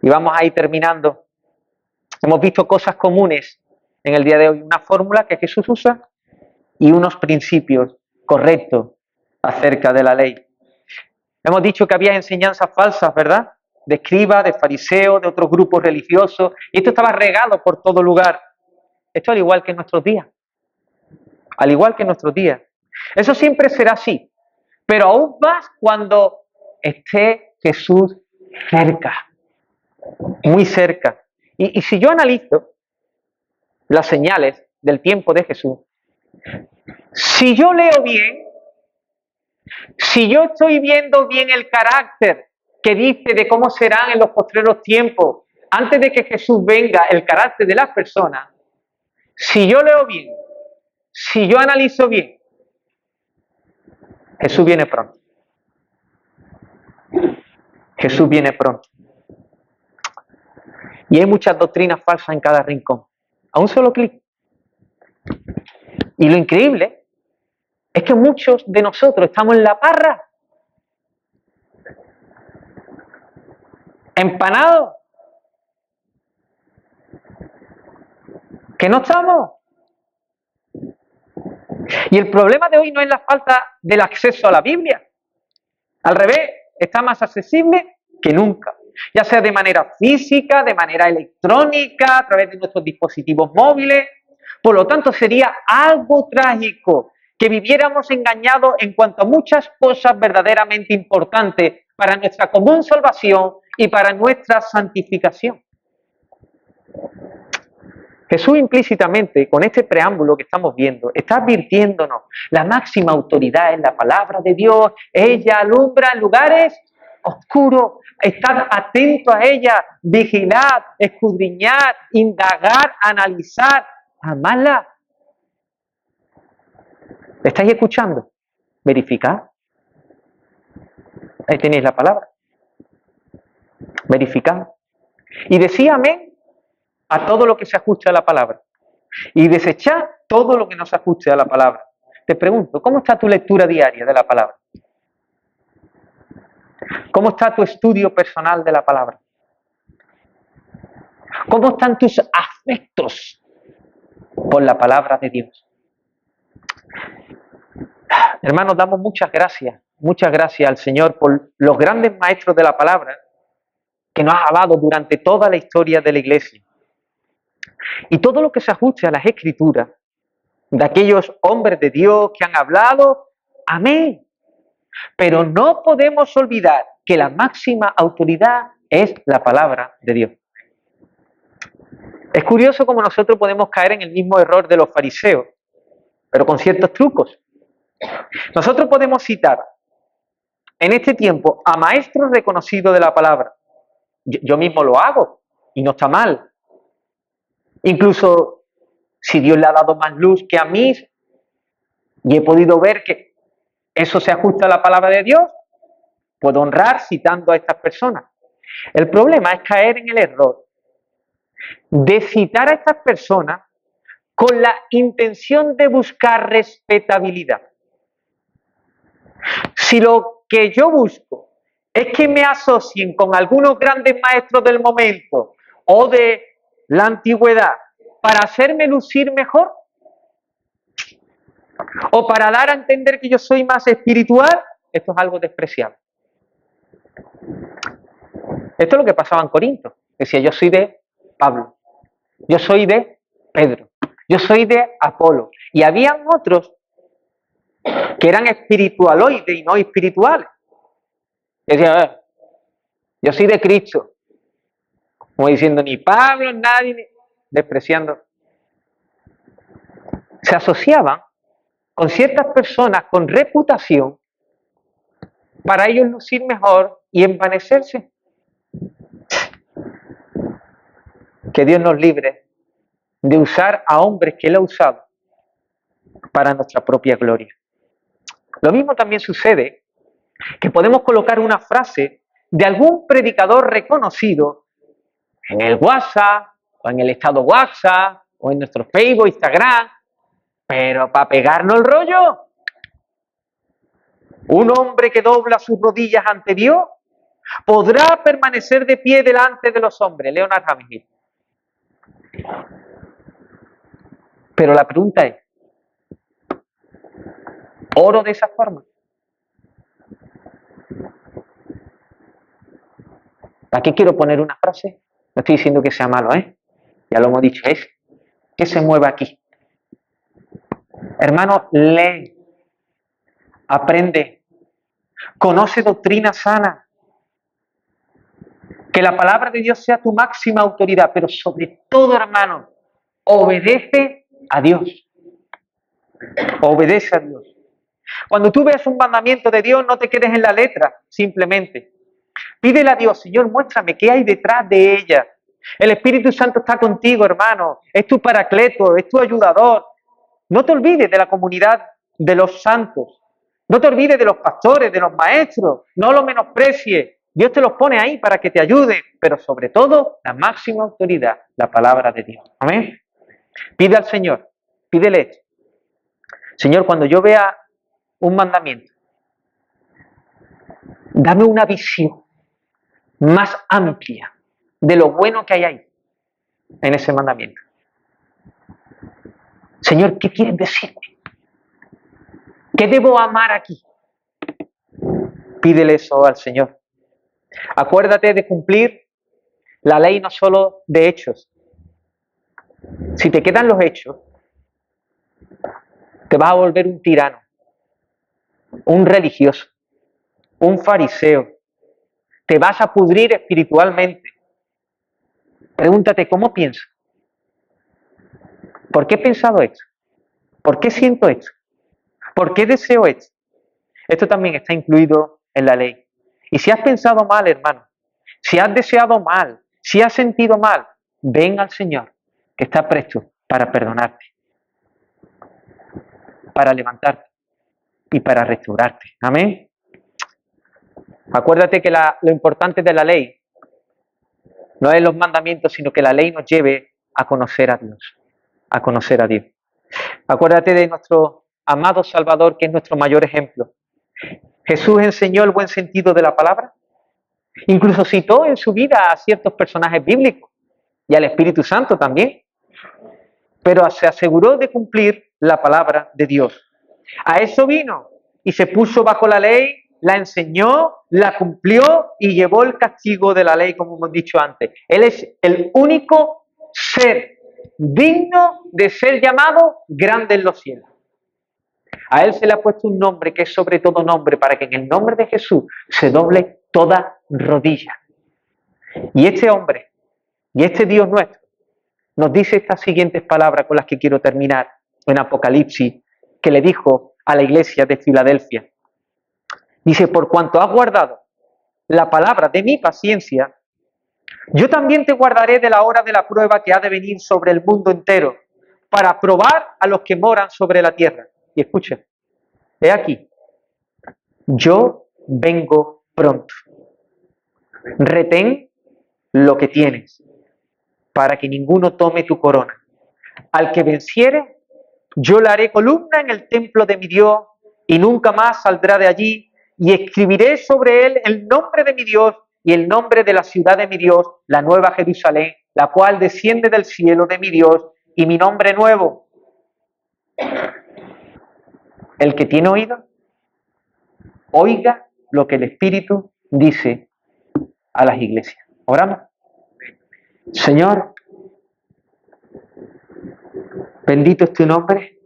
y vamos a ir terminando. Hemos visto cosas comunes en el día de hoy, una fórmula que Jesús usa y unos principios correctos acerca de la ley. Hemos dicho que había enseñanzas falsas, ¿verdad? De escribas, de fariseos, de otros grupos religiosos, y esto estaba regado por todo lugar. Esto al igual que en nuestros días. Al igual que en nuestros días. Eso siempre será así, pero aún más cuando esté Jesús cerca, muy cerca. Y si yo analizo las señales del tiempo de Jesús, si yo leo bien, si yo estoy viendo bien el carácter que dice de cómo serán en los postreros tiempos, antes de que Jesús venga, el carácter de las personas, si yo leo bien, si yo analizo bien, Jesús viene pronto. Jesús viene pronto. Y hay muchas doctrinas falsas en cada rincón. A un solo clic. Y lo increíble es que muchos de nosotros estamos en la parra. Empanados. Que no estamos. Y el problema de hoy no es la falta del acceso a la Biblia. Al revés, está más accesible que nunca. Ya sea de manera física, de manera electrónica, a través de nuestros dispositivos móviles. Por lo tanto, sería algo trágico que viviéramos engañados en cuanto a muchas cosas verdaderamente importantes para nuestra común salvación y para nuestra santificación. Jesús implícitamente, con este preámbulo que estamos viendo, está advirtiéndonos, la máxima autoridad es la palabra de Dios, ella alumbra en lugares oscuro, estad atentos a ella, vigilad, escudriñad, indagar, analizar, amadla. ¿Estáis escuchando? Verificad. Ahí tenéis la palabra. Verificad. Y decid amén a todo lo que se ajuste a la palabra. Y desechad todo lo que no se ajuste a la palabra. Te pregunto, ¿cómo está tu lectura diaria de la palabra? ¿Cómo está tu estudio personal de la palabra? ¿Cómo están tus afectos por la palabra de Dios? Hermanos, damos muchas gracias al Señor por los grandes maestros de la palabra que nos ha hablado durante toda la historia de la Iglesia. Y todo lo que se ajuste a las Escrituras, de aquellos hombres de Dios que han hablado, amén. Pero no podemos olvidar que la máxima autoridad es la palabra de Dios. Es curioso cómo nosotros podemos caer en el mismo error de los fariseos, pero con ciertos trucos. Nosotros podemos citar en este tiempo a maestros reconocidos de la palabra. Yo mismo lo hago y no está mal. Incluso si Dios le ha dado más luz que a mí y he podido ver que eso se ajusta a la palabra de Dios, puedo honrar citando a estas personas. El problema es caer en el error de citar a estas personas con la intención de buscar respetabilidad. Si lo que yo busco es que me asocien con algunos grandes maestros del momento o de la antigüedad para hacerme lucir mejor o para dar a entender que yo soy más espiritual, esto es algo despreciable. Esto es lo que pasaba en Corinto. Decía, yo soy de Pablo, yo soy de Pedro, yo soy de Apolo. Y habían otros que eran espiritualoides y no espirituales. Decían, yo soy de Cristo. Como diciendo, ni Pablo, nadie, despreciando. Se asociaban con ciertas personas con reputación para ellos lucir mejor y envanecerse. Que Dios nos libre de usar a hombres que Él ha usado para nuestra propia gloria. Lo mismo también sucede que podemos colocar una frase de algún predicador reconocido en el WhatsApp o en el estado WhatsApp o en nuestro Facebook, Instagram, pero para pegarnos el rollo. Un hombre que dobla sus rodillas ante Dios podrá permanecer de pie delante de los hombres, Leonard Ravenhill. Pero la pregunta es, ¿oro de esa forma? Aquí quiero poner una frase, no estoy diciendo que sea malo, ya lo hemos dicho, es que se mueva aquí. Hermano, lee, aprende, conoce doctrina sana, que la palabra de Dios sea tu máxima autoridad, pero sobre todo, hermano, obedece a Dios. Obedece a Dios. Cuando tú veas un mandamiento de Dios, no te quedes en la letra, simplemente. Pídele a Dios, Señor, muéstrame qué hay detrás de ella. El Espíritu Santo está contigo, hermano. Es tu paracleto, es tu ayudador. No te olvides de la comunidad de los santos. No te olvides de los pastores, de los maestros. No los menosprecies. Dios te los pone ahí para que te ayude, pero sobre todo la máxima autoridad, la palabra de Dios. Amén. Pide al Señor, pídele esto. Señor, cuando yo vea un mandamiento, dame una visión más amplia de lo bueno que hay ahí en ese mandamiento. Señor, ¿qué quieres decirme? ¿Qué debo amar aquí? Pídele eso al Señor. Acuérdate de cumplir la ley no solo de hechos. Si te quedan los hechos, te vas a volver un tirano, un religioso, un fariseo. Te vas a pudrir espiritualmente. Pregúntate, ¿cómo pienso? ¿Por qué he pensado esto? ¿Por qué siento esto? ¿Por qué deseo esto? Esto también está incluido en la ley. Y si has pensado mal, hermano, si has deseado mal, si has sentido mal, ven al Señor, que está presto para perdonarte, para levantarte y para restaurarte. Amén. Acuérdate que lo importante de la ley no es los mandamientos, sino que la ley nos lleve a conocer a Dios, a conocer a Dios. Acuérdate de nuestro amado Salvador, que es nuestro mayor ejemplo. Jesús enseñó el buen sentido de la palabra. Incluso citó en su vida a ciertos personajes bíblicos y al Espíritu Santo también. Pero se aseguró de cumplir la palabra de Dios. A eso vino y se puso bajo la ley, la enseñó, la cumplió y llevó el castigo de la ley, como hemos dicho antes. Él es el único ser digno de ser llamado grande en los cielos. A él se le ha puesto un nombre que es sobre todo nombre, para que en el nombre de Jesús se doble toda rodilla. Y este hombre, y este Dios nuestro, nos dice estas siguientes palabras con las que quiero terminar en Apocalipsis, que le dijo a la iglesia de Filadelfia. Dice, por cuanto has guardado la palabra de mi paciencia, yo también te guardaré de la hora de la prueba que ha de venir sobre el mundo entero, para probar a los que moran sobre la tierra. Y escuchen, he aquí, yo vengo pronto. Retén lo que tienes, para que ninguno tome tu corona. Al que venciere, yo le haré columna en el templo de mi Dios, y nunca más saldrá de allí, y escribiré sobre él el nombre de mi Dios y el nombre de la ciudad de mi Dios, la nueva Jerusalén, la cual desciende del cielo de mi Dios, y mi nombre nuevo. El que tiene oído, oiga lo que el Espíritu dice a las iglesias. Oramos. Señor, bendito es tu nombre.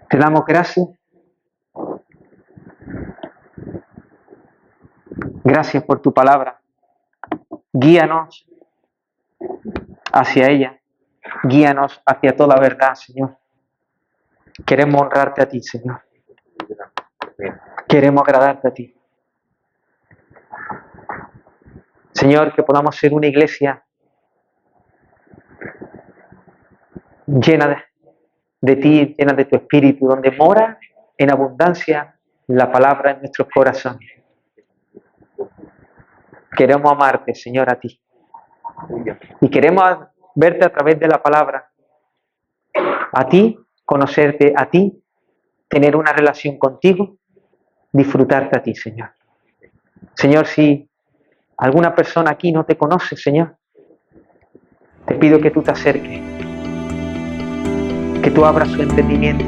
Te damos gracias. Gracias por tu palabra. Guíanos hacia ella. Guíanos hacia toda verdad, Señor. Queremos honrarte a ti, Señor. Queremos agradarte a ti. Señor, que podamos ser una iglesia llena de ti, llena de tu Espíritu, donde mora en abundancia la palabra en nuestros corazones. Queremos amarte, Señor, a ti. Y queremos verte a través de la palabra. A ti, conocerte a ti, tener una relación contigo, disfrutarte a ti, Señor. Señor, si alguna persona aquí no te conoce, Señor, te pido que tú te acerques, que tú abras su entendimiento,